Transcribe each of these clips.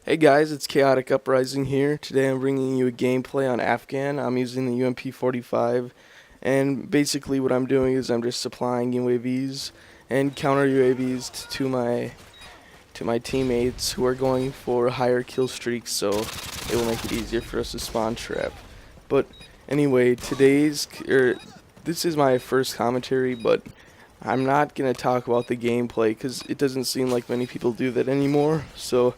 Hey guys, it's Chaotic Uprising here. Today I'm bringing you a gameplay on Afghan. I'm using the UMP-45, and basically what I'm doing is I'm just supplying UAVs and counter UAVs to my teammates who are going for higher kill streaks, so it will make it easier for us to spawn trap. But anyway, this is my first commentary, but I'm not gonna talk about the gameplay because it doesn't seem like many people do that anymore. So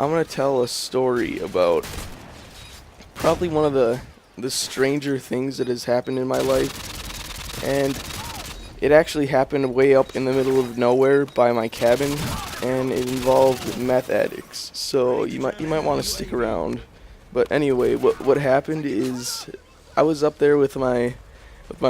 I'm going to tell a story about probably one of the stranger things that has happened in my life, and it actually happened way up in the middle of nowhere by my cabin, and it involved meth addicts. So you might want to stick around. But anyway, what happened is I was up there with my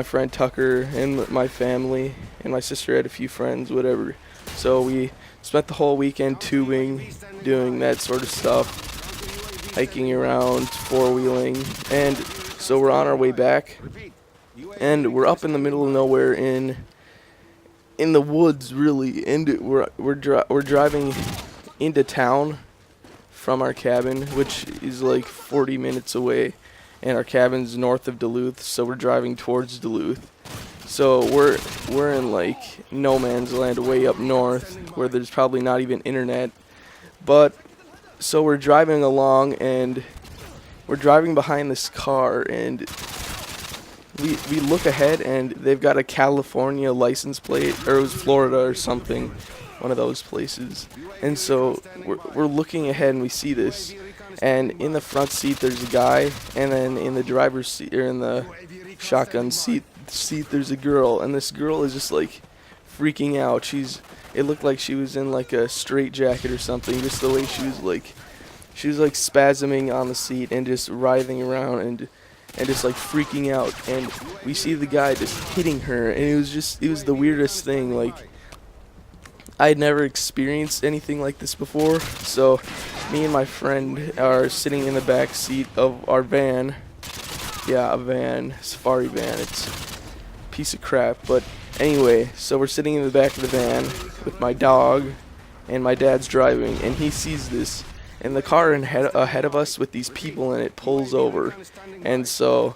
friend Tucker and my family, and my sister had a few friends, whatever. So we spent the whole weekend tubing, doing that sort of stuff, hiking around, four-wheeling, and so we're on our way back, and we're up in the middle of nowhere in the woods, really, and we're driving into town from our cabin, which is like 40 minutes away, and our cabin's north of Duluth, so we're driving towards Duluth. So we're in like no man's land way up north where there's probably not even internet. But so we're driving along and we're driving behind this car, and we look ahead and they've got a California license plate, or it was Florida or something, one of those places. And so we're looking ahead and we see this, and in the front seat there's a guy, and then in the driver's seat, or in the shotgun seat there's a girl, and this girl is just like freaking out. It looked like she was in like a straight jacket or something, just the way she was like spasming on the seat and just writhing around and just like freaking out. And we see the guy just hitting her, and it was the weirdest thing. Like, I had never experienced anything like this before. So me and my friend are sitting in the back seat of our van. Yeah, a van, safari van. It's a piece of crap, but anyway, so we're sitting in the back of the van with my dog, and my dad's driving, and he sees this, and the car ahead of us with these people in it pulls over, and so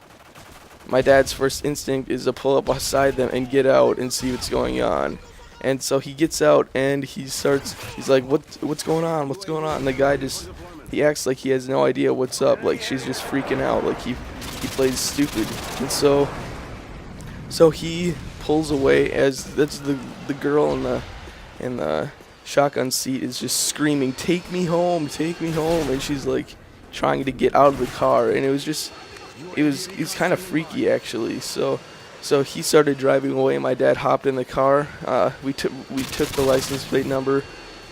my dad's first instinct is to pull up beside them and get out and see what's going on. And so he gets out and he's like, what's going on? What's going on? And the guy he acts like he has no idea what's up. Like, she's just freaking out. Like, he plays stupid. And so he pulls away as that's the girl in the shotgun seat is just screaming, take me home, and she's like trying to get out of the car, and it was kind of freaky actually. So he started driving away. My dad hopped in the car. We took the license plate number,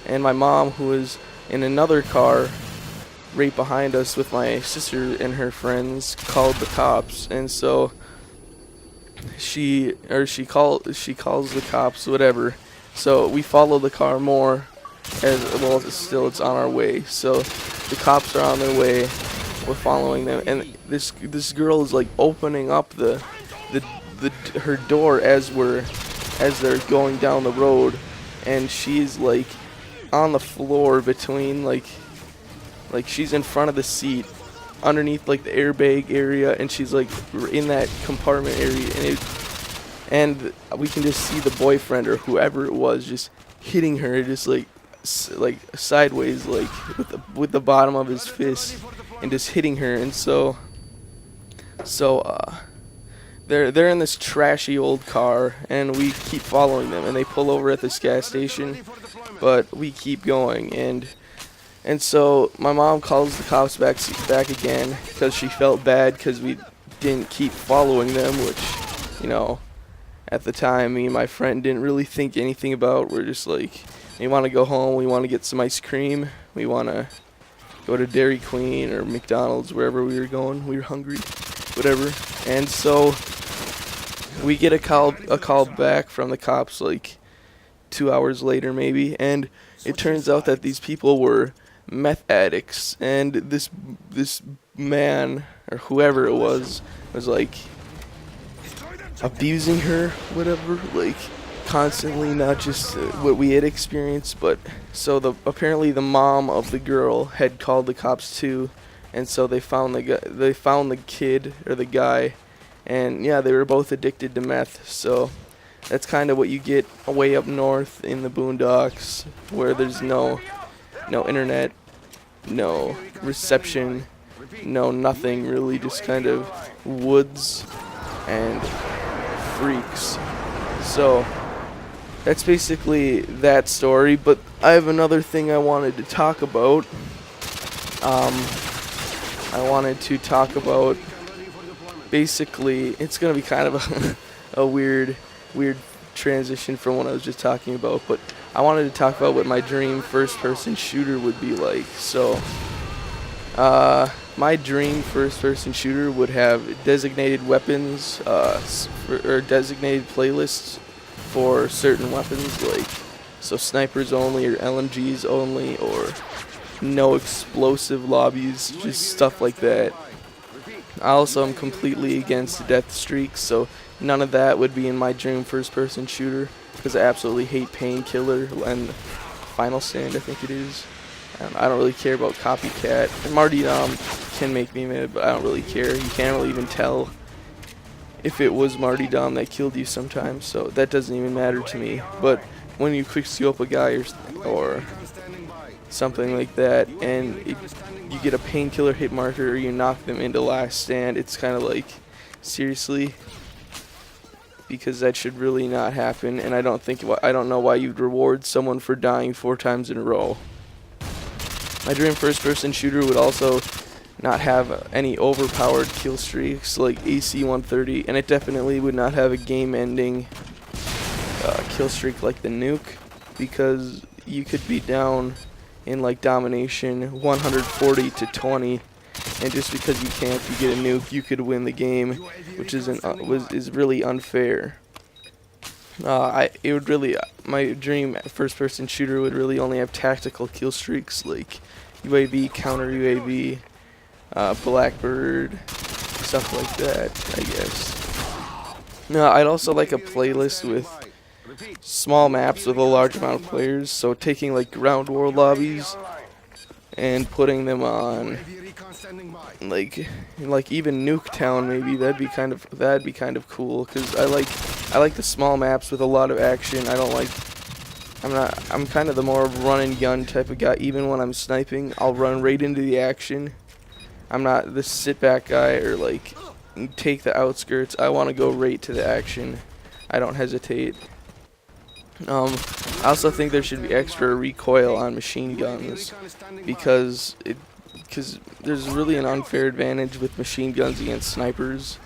and my mom, who was in another car right behind us with my sister and her friends, called the cops. And so she calls the cops, whatever. So we follow the car more, as well. It's on our way. So the cops are on their way. We're following them, and this girl is like opening up her door as they're going down the road, and she's like on the floor between like she's in front of the seat underneath like the airbag area, and she's like in that compartment area, and we can just see the boyfriend or whoever it was just hitting her, just like sideways, like with the bottom of his fist, and just hitting her. And so they're in this trashy old car, and we keep following them, and they pull over at this gas station, but we keep going, and so my mom calls the cops back again because she felt bad because we didn't keep following them, which, you know, at the time me and my friend didn't really think anything about. We're just like, we want to go home, we want to get some ice cream, we want to go to Dairy Queen or McDonald's, wherever we were going. We were hungry, whatever. And so we get a call back from the cops like 2 hours later maybe, and it turns out that these people were meth addicts, and this man or whoever it was like abusing her, whatever, like constantly, not just what we had experienced, but so apparently the mom of the girl had called the cops too, and so they found the kid or the guy, and yeah, they were both addicted to meth. So that's kind of what you get way up north in the boondocks, where there's no internet, no reception, no nothing really, just kind of woods and freaks. So that's basically that story, but I have another thing I wanted to talk about. I wanted to talk about, basically, it's going to be kind of a weird transition from what I was just talking about, but I wanted to talk about what my dream first-person shooter would be like. So, my dream first-person shooter would have designated weapons, or designated playlists for certain weapons, like so snipers only, or LMGs only, or no explosive lobbies, just stuff like that. I also am completely against death streaks, so none of that would be in my dream first-person shooter, because I absolutely hate Painkiller and Final Stand, I think it is. And I don't really care about Copycat. And Martyrdom can make me mad, but I don't really care. You can't really even tell if it was Martyrdom that killed you sometimes, so that doesn't even matter to me. But when you quick scope a guy or something like that, and you get a Painkiller hit marker, or you knock them into Last Stand, it's kind of like, seriously? Because that should really not happen, and I don't know why you'd reward someone for dying 4 times in a row. My dream first-person shooter would also not have any overpowered kill streaks like AC-130, and it definitely would not have a game-ending kill streak like the nuke, because you could be down in like domination 140 to 20, and just because you can't, you get a nuke, you could win the game, which is really unfair. My dream first-person shooter would really only have tactical kill streaks like UAV, counter UAV, Blackbird, stuff like that, I guess. No, I'd also like a playlist with small maps with a large amount of players, so taking like ground war lobbies and putting them on like even Nuketown, maybe. That'd be kind of cool, cuz I like the small maps with a lot of action. I'm kind of the more run and gun type of guy. Even when I'm sniping, I'll run right into the action. I'm not the sit back guy or like take the outskirts. I want to go right to the action. I don't hesitate. I also think there should be extra recoil on machine guns, because there's really an unfair advantage with machine guns against snipers.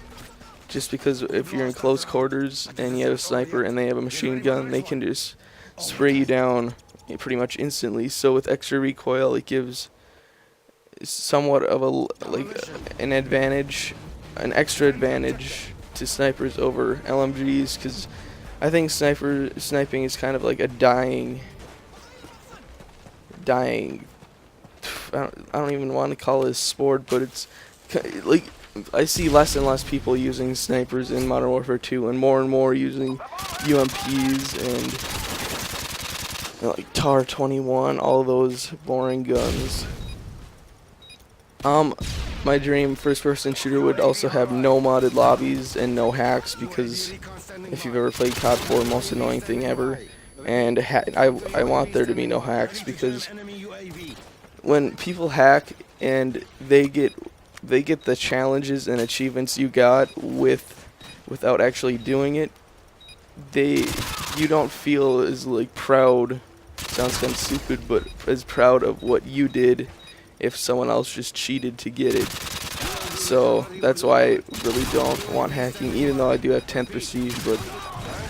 Just because if you're in close quarters and you have a sniper and they have a machine gun, they can just spray you down pretty much instantly. So with extra recoil, it gives somewhat of an extra advantage to snipers over LMGs, because I think sniping is kind of like a dying. I don't even want to call it a sport, but it's like I see less and less people using snipers in Modern Warfare 2, and more using UMPs and like TAR 21, all those boring guns. My dream first-person shooter would also have no modded lobbies and no hacks, because if you've ever played COD 4, most annoying thing ever. And I want there to be no hacks, because when people hack and they get the challenges and achievements you got without actually doing it, you don't feel as like proud. Sounds kind of stupid, but as proud of what you did if someone else just cheated to get it. So that's why I really don't want hacking, even though I do have 10th prestige, but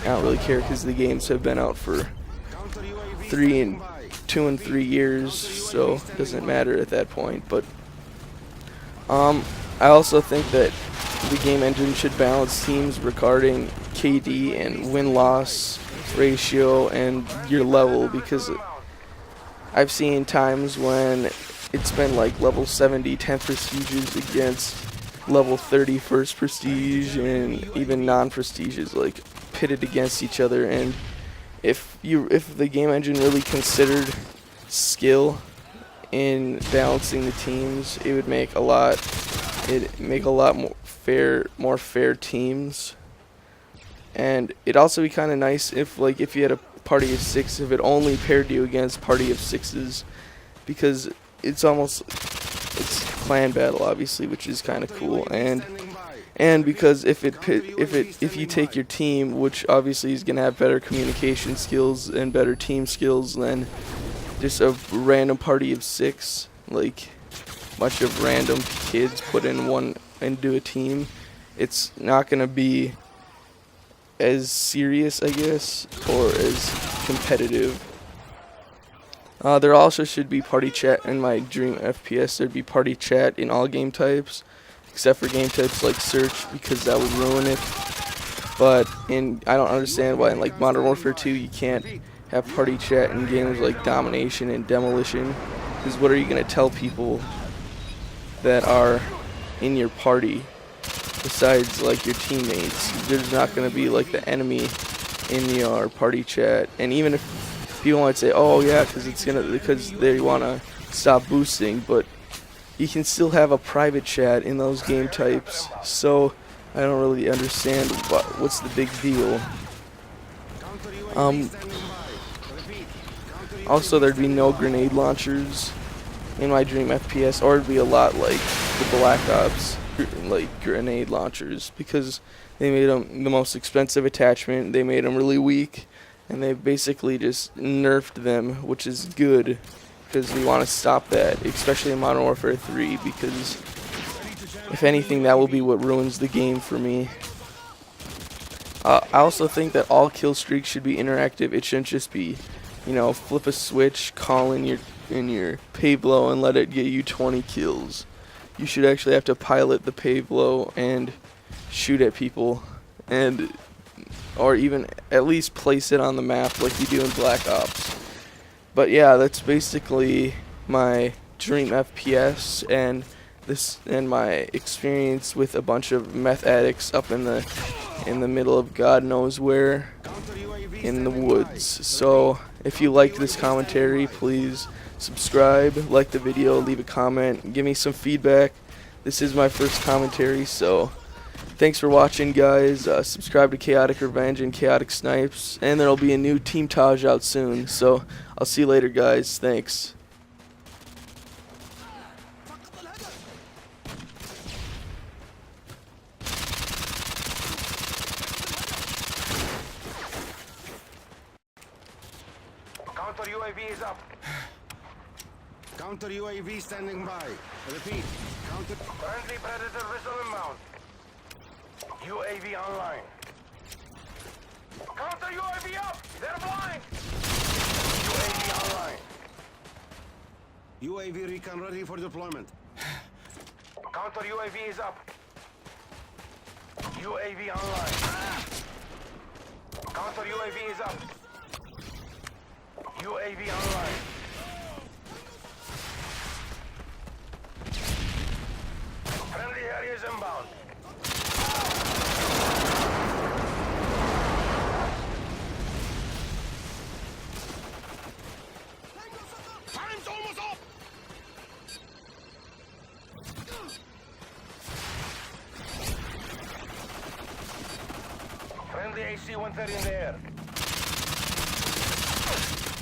I don't really care because the games have been out for 2 and 3 years, so it doesn't matter at that point. But I also think that the game engine should balance teams regarding KD and win-loss ratio and your level, because I've seen times when it's been like level 70 10th prestiges against level 30 first prestige, and even non-prestiges like pitted against each other, and if the game engine really considered skill in balancing the teams, it would make a lot more fair teams. And it'd also be kind of nice if you had a party of 6, if it only paired you against party of 6s, because it's clan battle obviously, which is kind of cool. And because if you take your team, which obviously is gonna have better communication skills and better team skills than just a random party of 6, like bunch of random kids put in one and do a team, it's not gonna be as serious, I guess, or as competitive. There also should be party chat in my dream FPS. There'd be party chat in all game types, except for game types like search, because that would ruin it. But I don't understand why in like Modern Warfare 2 you can't have party chat in games like Domination and Demolition. Because what are you gonna tell people that are in your party besides like your teammates? There's not gonna be like the enemy in your party chat. And even if people might say, oh yeah, because they wanna stop boosting, but you can still have a private chat in those game types. So I don't really understand what's the big deal. Also, there'd be no grenade launchers in my dream FPS, or it'd be a lot like the Black Ops, like grenade launchers, because they made them the most expensive attachment. They made them really weak, and they basically just nerfed them, which is good, because we want to stop that, especially in Modern Warfare 3, because if anything, that will be what ruins the game for me. I also think that all kill streaks should be interactive. It shouldn't just be, flip a switch, call in your Pablo, and let it get you 20 kills. You should actually have to pilot the Pablo and shoot at people, or even at least place it on the map like you do in Black Ops. But yeah, that's basically my dream FPS and my experience with a bunch of meth addicts up in the middle of God knows where in the woods. So if you liked this commentary, please subscribe, like the video, leave a comment, give me some feedback. This is my first commentary, so thanks for watching, guys. Subscribe to Kaotic Revenge and Kaotic Snipes, and there'll be a new Team Taj out soon. So I'll see you later, guys. Thanks. Counter UAV is up. Counter UAV standing by. Repeat. Counter. Friendly Predator missile inbound. UAV online. Counter UAV up. They're blind. UAV online. UAV recon ready for deployment. Counter UAV is up. UAV online. Counter UAV is up. UAV online. Friendly areas inbound. Time's almost up. Friendly AC-130 in the air.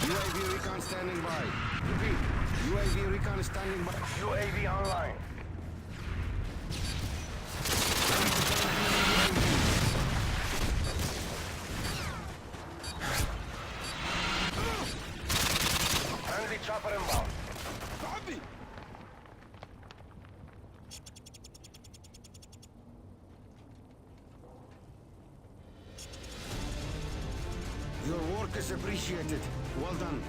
UAV recon standing by. Repeat. UAV recon is standing by. UAV online. Friendly chopper inbound. Copy. Your work is appreciated. Well done.